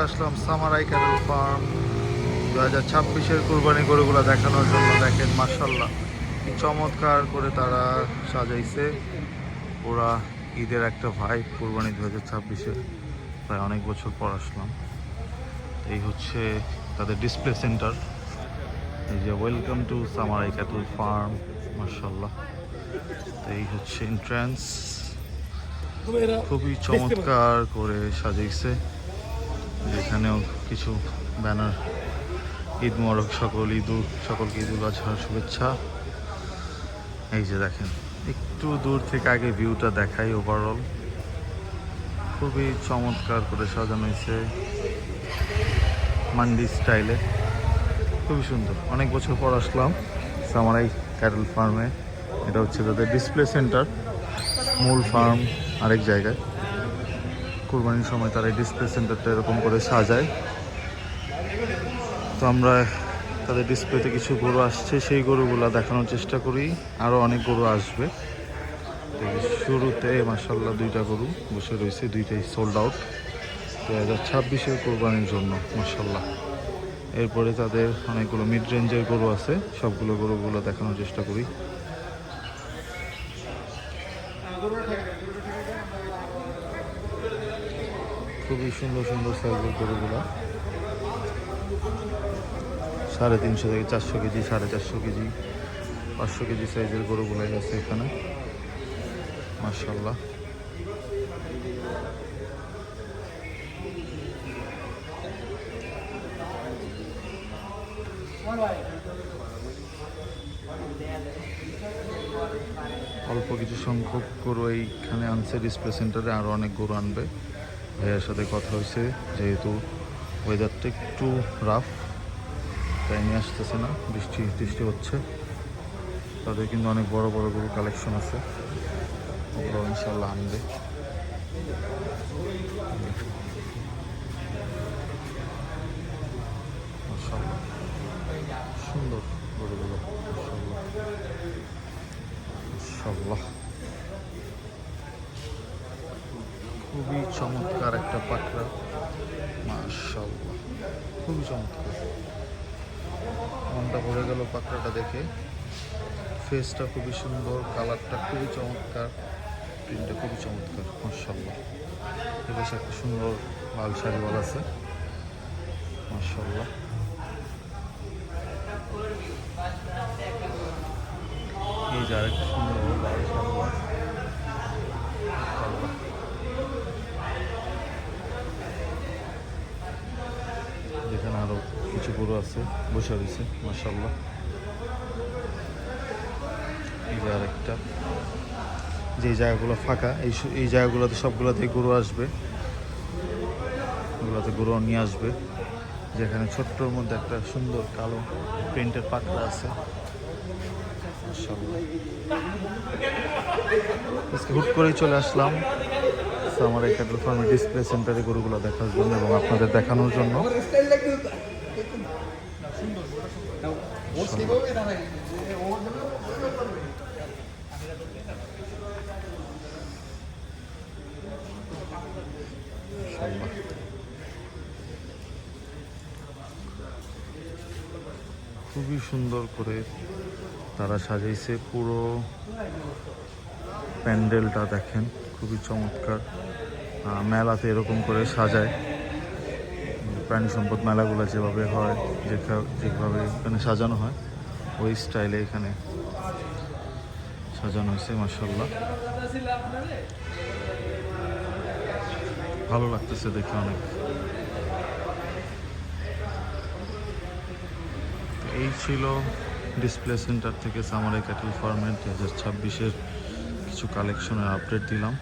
আসলাম সামারাই cattle farm 2026-এর কুরবানি গরুগুলো দেখানোর জন্য। দেখেন মাশাআল্লাহ কি চমৎকার করে তারা সাজাইছে। ওরা ঈদের একটা ভাইব, কুরবানি 2026-এর প্রায় অনেক বছর পর আসলাম। এই হচ্ছে তাদের ডিসপ্লে সেন্টার। এই যে ওয়েলকাম টু সামারাই ক্যাটল ফার্ম, মাশাআল্লাহ। এই হচ্ছে এন্ট্রান্স, খুবই চমৎকার করে সাজাইছে। এখানেও কিছু ব্যানার, ঈদ মোবারক সকলকে ঈদ উল আজহার শুভেচ্ছা। এই যে দেখেন, একটু দূর থেকে আগে ভিউটা দেখাই। ওভারঅল খুবই চমৎকার করে সাজানো হয়েছে মান্ডি স্টাইলে, খুবই সুন্দর। অনেক বছর পর আসলাম সামারাই ক্যাটল ফার্মে। এটা হচ্ছে তাদের ডিসপ্লে সেন্টার, মূল ফার্ম আরেক জায়গায়। কুরবানির সময় তারা এই ডিসপ্লে সেন্টারটা এরকম করে সাজায়। তো আমরা তাদের ডিসপ্লেতে কিছু গরু আসছে, সেই গরুগুলো দেখানোর চেষ্টা করি। আরও অনেক গরু আসবে। শুরুতে মাশাআল্লাহ 2টা গরু বসে রয়েছে, 2টাই সোল্ড আউট 2026-এর কোরবানির জন্য মাশাআল্লাহ। এরপরে তাদের অনেকগুলো মিড রেঞ্জের গরু আছে, সবগুলো গরুগুলো দেখানোর চেষ্টা করি। খুবই সুন্দর সুন্দর সাইজের গরুগুলো, 350 থেকে 400 কেজি, 450 কেজি, 500 কেজি সাইজের গরুগুলাই আছে এখানে মাশাআল্লাহ। অল্প কিছু সংখ্যক গরু এইখানে আনছে ডিসপ্লে সেন্টারে, আরও অনেক গরু আনবে। ভাইয়ার সাথে কথা হয়েছে, যেহেতু ওয়েদারটা একটু রাফ, তাই নিয়ে আসতেছে না, বৃষ্টি হচ্ছে। তাদের কিন্তু অনেক বড় বড় গরু কালেকশন আছে, ওগুলো ইনশাল্লাহ আনবে। মাশাআল্লাহ সুন্দর গরুগুলো, মাশাআল্লাহ খুবই চমৎকার একটা পাকড়া, মাশাআল্লাহ খুবই চমৎকার। মনটা ভরে গেল পাকড়াটা দেখে। ফেসটা খুবই সুন্দর, কালারটা খুবই চমৎকার, প্রিন্টটা খুবই চমৎকার মাশাআল্লাহ। এবার একটা সুন্দর লাল শাড়িওয়াল আছে মাশাআল্লাহ। এই যে আরেকটা সুন্দর লাল শাড়িওয়াল, যেখানে আরো কিছু গরু আছে বসে রয়েছে মাশাআল্লাহ। এই যে আরেকটা, যে জায়গাগুলো ফাঁকা, এই জায়গাগুলোতে সবগুলোতে গরু আসবে, ওগুলোতে গরু নিয়ে আসবে। যেখানে ছোট্টর মধ্যে একটা সুন্দর কালো প্রিন্টের পাকড়া আছে মাশাআল্লাহ। আজকে হুট করেই চলে আসলাম আমার এই ক্যাটল ফার্মের ডিসপ্লে সেন্টারে গরুগুলো দেখার জন্য এবং আপনাদের দেখানোর জন্য। খুবই সুন্দর করে তারা সাজাইছে পুরো প্যান্ডেলটা, দেখেন খুবই চমৎকার। মেলাতে এরকম করে সাজায়, প্রাণী সম্পদ মেলাগুলো যেভাবে হয়, যেভাবে এখানে সাজানো হয়, ওই স্টাইলে এখানে সাজানো হয়েছে মাশাআল্লাহ। ভালো লাগতেছে দেখে অনেক। এই ছিল ডিসপ্লে সেন্টার থেকে সামারাই ক্যাটল ফার্মের 2026-এর কিছু কালেকশনের আপডেট দিলাম।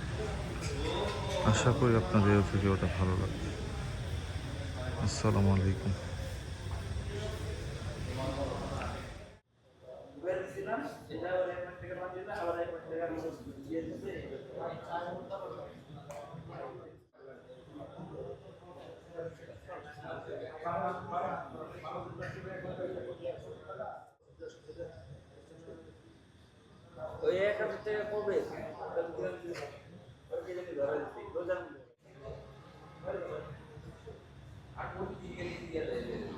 আশা করি আপনাদের ভিডিওটা ভালো লাগবে। আসসালামু আলাইকুম। ওই 1000 টাকা পড়বে আর কোন দিকে দিয়ে দেবে